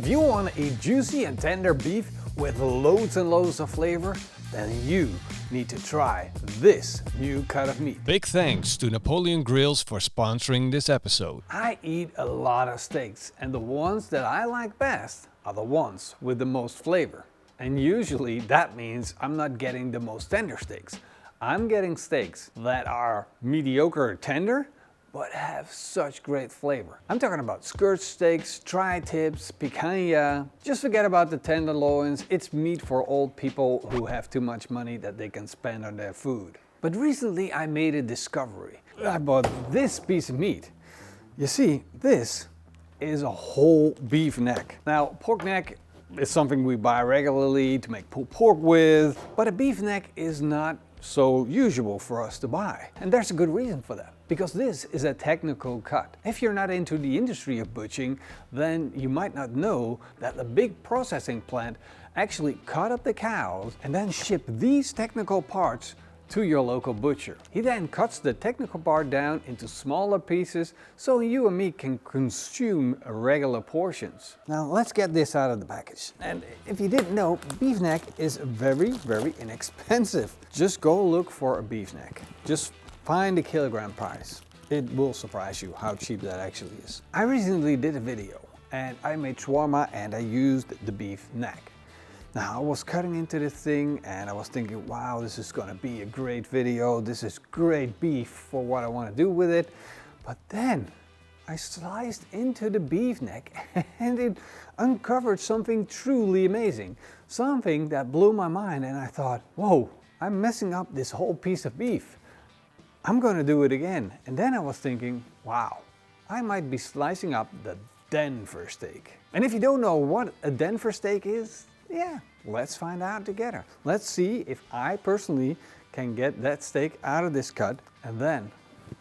If you want to eat juicy and tender beef with loads and loads of flavor, then you need to try this new cut of meat. Big thanks to Napoleon Grills for sponsoring this episode. I eat a lot of steaks, and the ones that I like best are the ones with the most flavor. And usually that means I'm not getting the most tender steaks. I'm getting steaks that are mediocre tender, but have such great flavor. I'm talking about skirt steaks, tri-tips, picanha. Just forget about the tenderloins. It's meat for old people who have too much money that they can spend on their food. But recently I made a discovery. I bought this piece of meat. You see, this is a whole beef neck. Now, pork neck is something we buy regularly to make pulled pork with, but a beef neck is not so usual for us to buy. And there's a good reason for that, because this is a technical cut. If you're not into the industry of butchering, then you might not know that the big processing plant actually cut up the cows and then ship these technical parts to your local butcher. He then cuts the technical part down into smaller pieces so you and me can consume regular portions. Now let's get this out of the package. And if you didn't know, beef neck is very, very inexpensive. Just go look for a beef neck. Just find the kilogram price. It will surprise you how cheap that actually is. I recently did a video and I made shawarma and I used the beef neck. Now I was cutting into this thing and I was thinking, wow, this is gonna be a great video. This is great beef for what I want to do with it. But then I sliced into the beef neck and it uncovered something truly amazing. Something that blew my mind, and I thought, whoa, I'm messing up this whole piece of beef. I'm gonna do it again. And then I was thinking, wow, I might be slicing up the Denver steak. And if you don't know what a Denver steak is, yeah, let's find out together. Let's see if I personally can get that steak out of this cut, and then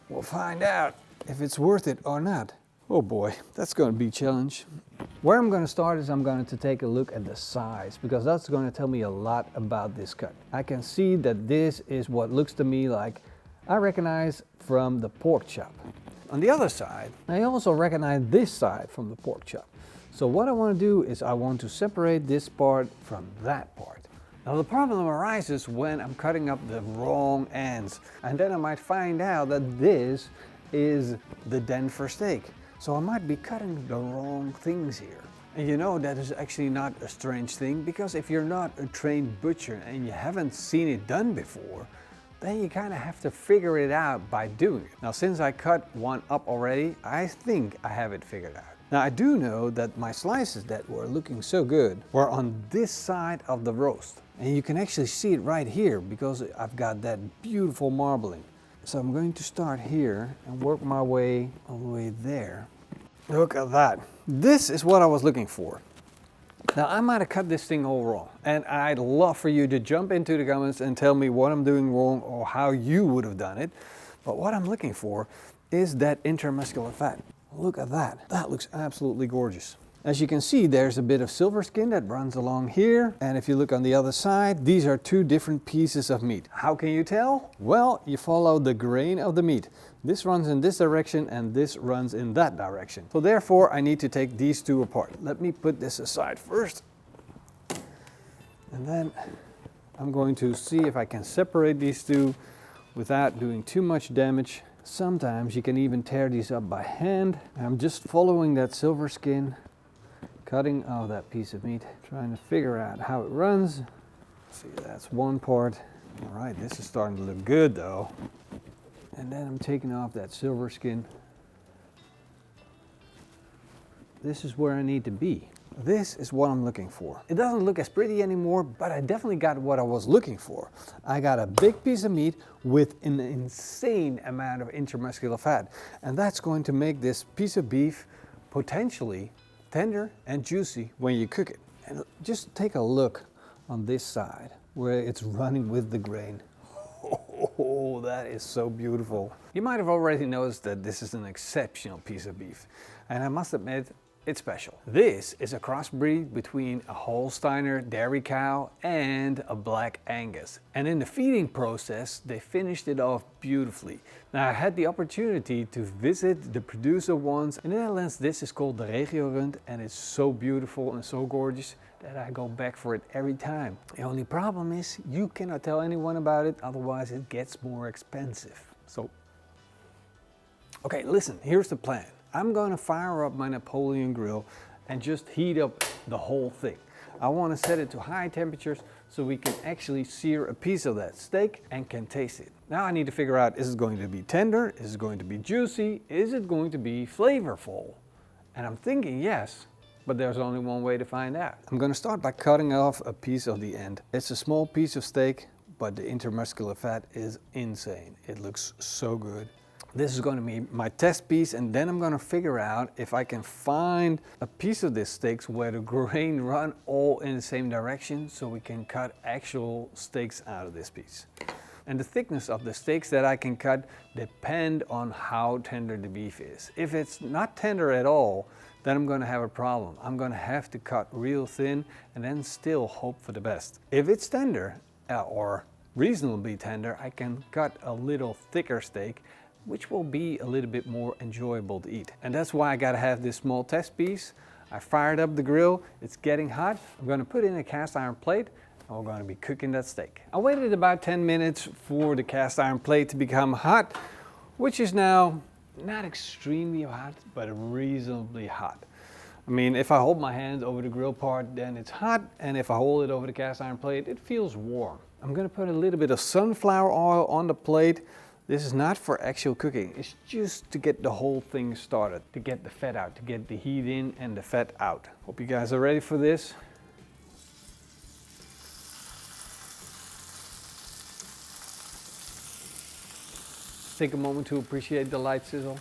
we'll find out if it's worth it or not. Oh boy, that's going to be a challenge. Where I'm going to start is I'm going to take a look at the size, because that's going to tell me a lot about this cut. I can see that this is what looks to me like I recognize from the pork chop. On the other side, I also recognize this side from the pork chop. So what I want to do is I want to separate this part from that part. Now the problem arises when I'm cutting up the wrong ends, and then I might find out that this is the Denver steak. So I might be cutting the wrong things here. And you know, that is actually not a strange thing, because if you're not a trained butcher and you haven't seen it done before, then you kind of have to figure it out by doing it. Now since I cut one up already, I think I have it figured out. Now I do know that my slices that were looking so good were on this side of the roast. And you can actually see it right here because I've got that beautiful marbling. So I'm going to start here and work my way all the way there. Look at that. This is what I was looking for. Now I might have cut this thing all wrong, and I'd love for you to jump into the comments and tell me what I'm doing wrong or how you would have done it. But what I'm looking for is that intermuscular fat. Look at that. That looks absolutely gorgeous. As you can see, there's a bit of silver skin that runs along here. And if you look on the other side, these are two different pieces of meat. How can you tell? Well, you follow the grain of the meat. This runs in this direction and this runs in that direction. So therefore, I need to take these two apart. Let me put this aside first. And then I'm going to see if I can separate these two without doing too much damage. Sometimes you can even tear these up by hand. I'm just following that silver skin, cutting off that piece of meat, trying to figure out how it runs. See, that's one part. All right, this is starting to look good though. And then I'm taking off that silver skin. This is where I need to be. This is what I'm looking for. It doesn't look as pretty anymore, but I definitely got what I was looking for. I got a big piece of meat with an insane amount of intermuscular fat. And that's going to make this piece of beef potentially tender and juicy when you cook it. And just take a look on this side where it's running with the grain. Oh, that is so beautiful. You might have already noticed that this is an exceptional piece of beef. And I must admit, it's special. This is a crossbreed between a Holsteiner dairy cow and a Black Angus. And in the feeding process, they finished it off beautifully. Now I had the opportunity to visit the producer once. In the Netherlands, this is called the Regio Rund, and it's so beautiful and so gorgeous that I go back for it every time. The only problem is you cannot tell anyone about it, otherwise it gets more expensive. So, okay, listen, here's the plan. I'm gonna fire up my Napoleon grill and just heat up the whole thing. I wanna set it to high temperatures so we can actually sear a piece of that steak and can taste it. Now I need to figure out, is it going to be tender? Is it going to be juicy? Is it going to be flavorful? And I'm thinking yes, but there's only one way to find out. I'm gonna start by cutting off a piece of the end. It's a small piece of steak, but the intermuscular fat is insane. It looks so good. This is going to be my test piece, and then I'm going to figure out if I can find a piece of this steak where the grain run all in the same direction so we can cut actual steaks out of this piece. And the thickness of the steaks that I can cut depend on how tender the beef is. If it's not tender at all, then I'm going to have a problem. I'm going to have to cut real thin and then still hope for the best. If it's tender or reasonably tender, I can cut a little thicker steak, which will be a little bit more enjoyable to eat. And that's why I gotta have this small test piece. I fired up the grill, it's getting hot. I'm gonna put it in a cast iron plate and we're gonna be cooking that steak. I waited about 10 minutes for the cast iron plate to become hot, which is now not extremely hot, but reasonably hot. I mean, if I hold my hand over the grill part, then it's hot, and if I hold it over the cast iron plate, it feels warm. I'm gonna put a little bit of sunflower oil on the plate. This is not for actual cooking, it's just to get the whole thing started, to get the fat out, to get the heat in and the fat out. Hope you guys are ready for this. Take a moment to appreciate the light sizzle.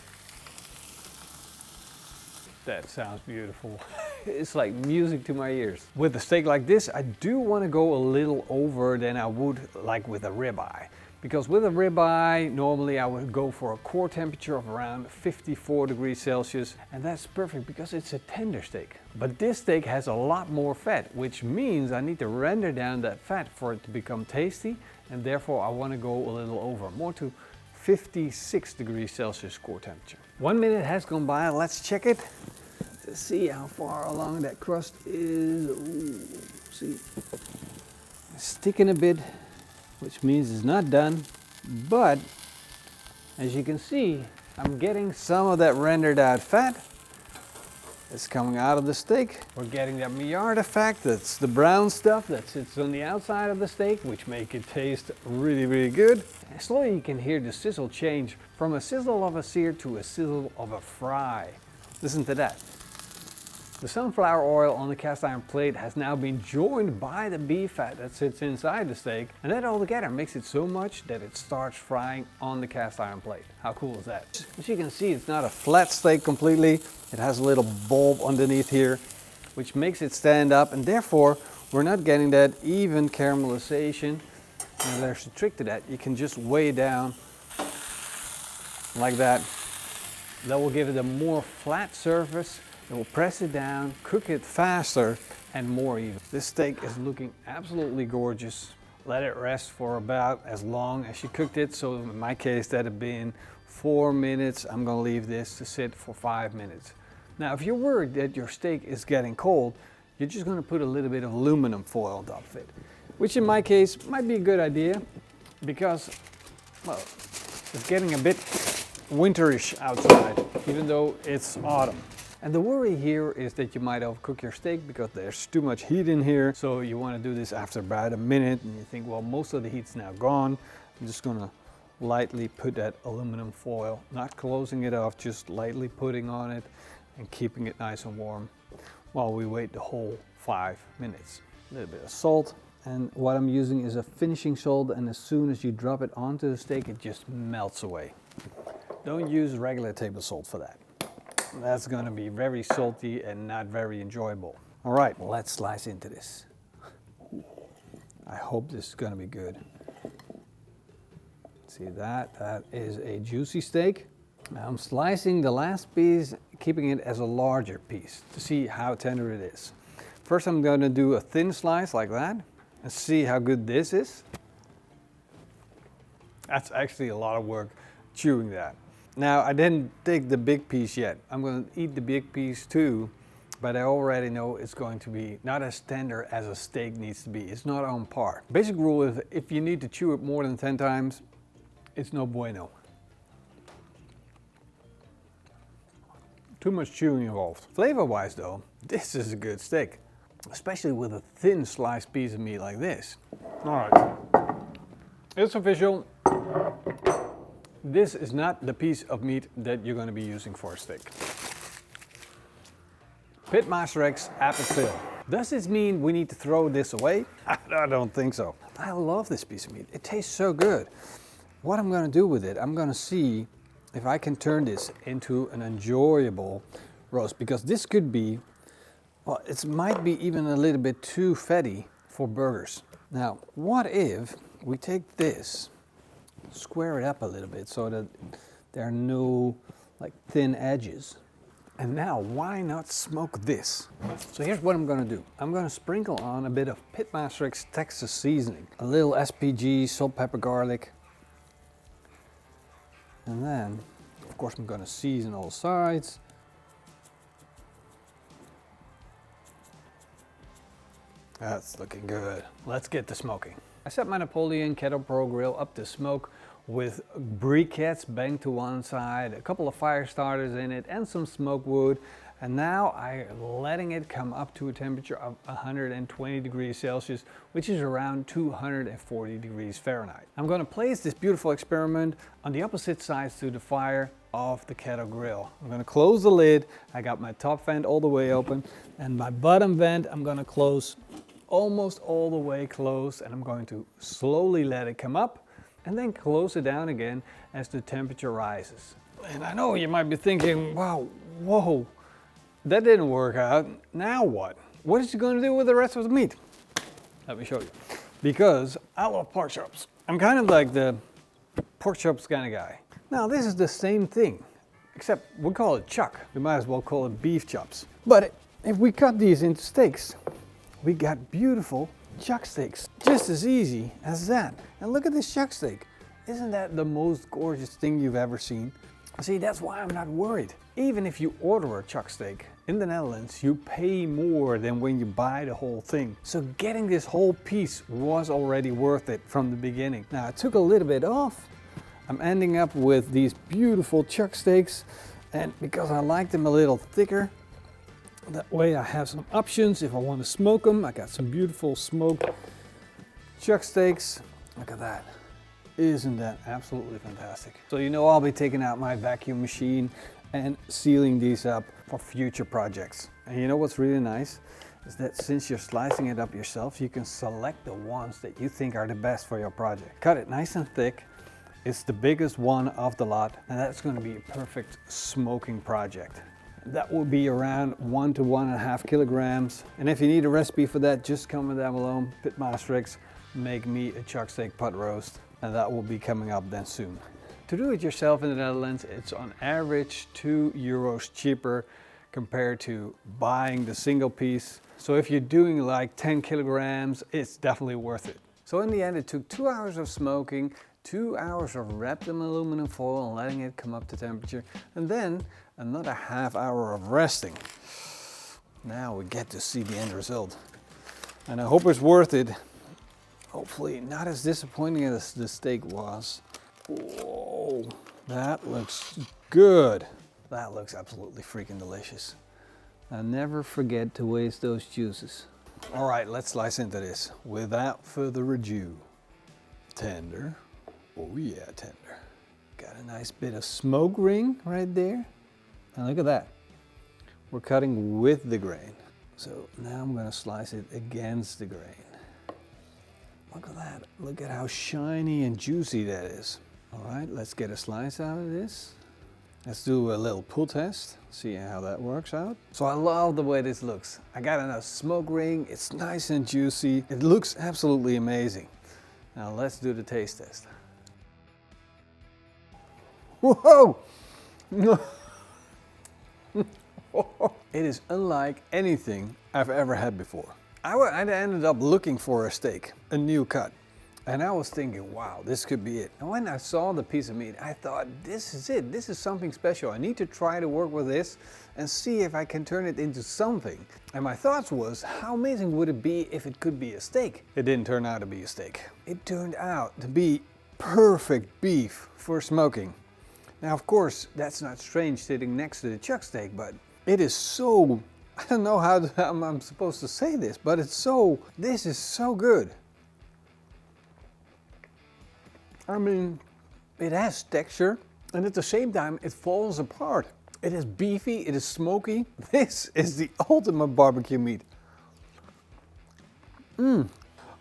That sounds beautiful. It's like music to my ears. With a steak like this, I do want to go a little over than I would like with a ribeye. Because with a ribeye, normally I would go for a core temperature of around 54 degrees Celsius, and that's perfect because it's a tender steak. But this steak has a lot more fat, which means I need to render down that fat for it to become tasty, and therefore I want to go a little over, more to 56 degrees Celsius core temperature. 1 minute has gone by, let's check it to see how far along that crust is. Ooh, see, it's sticking a bit, which means it's not done, but as you can see, I'm getting some of that rendered out fat. It's coming out of the steak. We're getting that Maillard effect, that's the brown stuff that sits on the outside of the steak, which make it taste really, really good. And slowly you can hear the sizzle change from a sizzle of a sear to a sizzle of a fry. Listen to that. The sunflower oil on the cast iron plate has now been joined by the beef fat that sits inside the steak, and that all together makes it so much that it starts frying on the cast iron plate. How cool is that? As you can see, it's not a flat steak completely. It has a little bulb underneath here, which makes it stand up, and therefore we're not getting that even caramelization. And there's a trick to that. You can just weigh it down like that. That will give it a more flat surface. It will press it down, cook it faster and more even. This steak is looking absolutely gorgeous. Let it rest for about as long as you cooked it. So in my case, that had been 4 minutes. I'm gonna leave this to sit for 5 minutes. Now, if you're worried that your steak is getting cold, you're just gonna put a little bit of aluminum foil on top of it, which in my case might be a good idea because, well, it's getting a bit winterish outside, even though it's autumn. And the worry here is that you might overcook your steak because there's too much heat in here. So you want to do this after about a minute and you think, well, most of the heat's now gone. I'm just going to lightly put that aluminum foil, not closing it off, just lightly putting on it and keeping it nice and warm while we wait the whole 5 minutes. A little bit of salt. And what I'm using is a finishing salt, and as soon as you drop it onto the steak, it just melts away. Don't use regular table salt for that. That's going to be very salty and not very enjoyable. All right, let's slice into this. I hope this is going to be good. See that? That is a juicy steak. Now I'm slicing the last piece keeping it as a larger piece to see how tender it is. First I'm going to do a thin slice like that and see how good this is. That's actually a lot of work chewing that. Now I didn't take the big piece yet. I'm going to eat the big piece too, but I already know it's going to be not as tender as a steak needs to be. It's not on par. Basic rule is if you need to chew it more than 10 times, it's no bueno. Too much chewing involved. Flavor-wise though, this is a good steak, especially with a thin sliced piece of meat like this. All right, it's official. This is not the piece of meat that you're going to be using for a steak. PITMASTERX Apple Fill. Does this mean we need to throw this away? I don't think so. I love this piece of meat. It tastes so good. What I'm going to do with it, I'm going to see if I can turn this into an enjoyable roast, because this could be, well, it might be even a little bit too fatty for burgers. Now, what if we take this, square it up a little bit so that there are no like thin edges. And now, why not smoke this? So here's what I'm gonna do. I'm gonna sprinkle on a bit of PITMASTERX Texas seasoning, a little SPG, salt, pepper, garlic. And then, of course, I'm gonna season all sides. That's looking good. Let's get to smoking. I set my Napoleon Kettle Pro grill up to smoke with briquettes banged to one side, a couple of fire starters in it, and some smoke wood. And now I'm letting it come up to a temperature of 120 degrees Celsius, which is around 240 degrees Fahrenheit. I'm going to place this beautiful experiment on the opposite sides to the fire of the kettle grill. I'm going to close the lid. I got my top vent all the way open, and my bottom vent I'm going to close almost all the way closed, and I'm going to slowly let it come up and then close it down again as the temperature rises. And I know you might be thinking, wow, whoa, that didn't work out. Now what? What is he going to do with the rest of the meat? Let me show you. Because I love pork chops. I'm kind of like the pork chops kind of guy. Now this is the same thing, except we call it chuck. We might as well call it beef chops. But if we cut these into steaks, we got beautiful chuck steaks. Just as easy as that. And look at this chuck steak. Isn't that the most gorgeous thing you've ever seen? See, that's why I'm not worried. Even if you order a chuck steak in the Netherlands, you pay more than when you buy the whole thing. So getting this whole piece was already worth it from the beginning. Now I took a little bit off. I'm ending up with these beautiful chuck steaks, and because I like them a little thicker, that way I have some options if I want to smoke them. I got some beautiful smoked chuck steaks. Look at that. Isn't that absolutely fantastic? So you know I'll be taking out my vacuum machine and sealing these up for future projects. And you know what's really nice? Is that since you're slicing it up yourself, you can select the ones that you think are the best for your project. Cut it nice and thick. It's the biggest one of the lot, and that's going to be a perfect smoking project. That will be around 1 to 1.5 kilograms. And if you need a recipe for that, just comment down below. PITMASTERX, make me a chuck steak pot roast, and that will be coming up then soon. To do it yourself in the Netherlands, it's on average €2 cheaper compared to buying the single piece. So if you're doing like 10 kilograms, it's definitely worth it. So in the end, it took 2 hours of smoking, 2 hours of wrapped in aluminum foil and letting it come up to temperature, and then another ½ hour of resting. Now we get to see the end result. And I hope it's worth it. Hopefully not as disappointing as the steak was. Whoa, that looks good. That looks absolutely freaking delicious. I'll never forget to waste those juices. All right, let's slice into this. Without further ado, tender. Oh yeah, tender. Got a nice bit of smoke ring right there. And look at that. We're cutting with the grain. So now I'm gonna slice it against the grain. Look at that. Look at how shiny and juicy that is. All right, let's get a slice out of this. Let's do a little pull test, see how that works out. So I love the way this looks. I got a smoke ring, it's nice and juicy. It looks absolutely amazing. Now let's do the taste test. Whoa! It is unlike anything I've ever had before. I ended up looking for a steak, a new cut. And I was thinking, wow, this could be it. And when I saw the piece of meat, I thought, this is it. This is something special. I need to try to work with this and see if I can turn it into something. And my thoughts was, how amazing would it be if it could be a steak? It didn't turn out to be a steak. It turned out to be perfect beef for smoking. Now, of course, that's not strange sitting next to the chuck steak, but it is so, I don't know how I'm supposed to say this, but this is so good. I mean, it has texture, and at the same time, it falls apart. It is beefy, it is smoky. This is the ultimate barbecue meat. I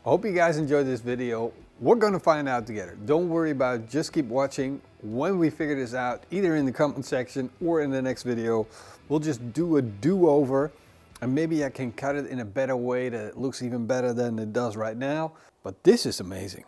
hope you guys enjoyed this video. We're gonna find out together. Don't worry about it, just keep watching. When we figure this out, either in the comment section or in the next video, we'll just do a do-over, and maybe I can cut it in a better way that it looks even better than it does right now. But this is amazing.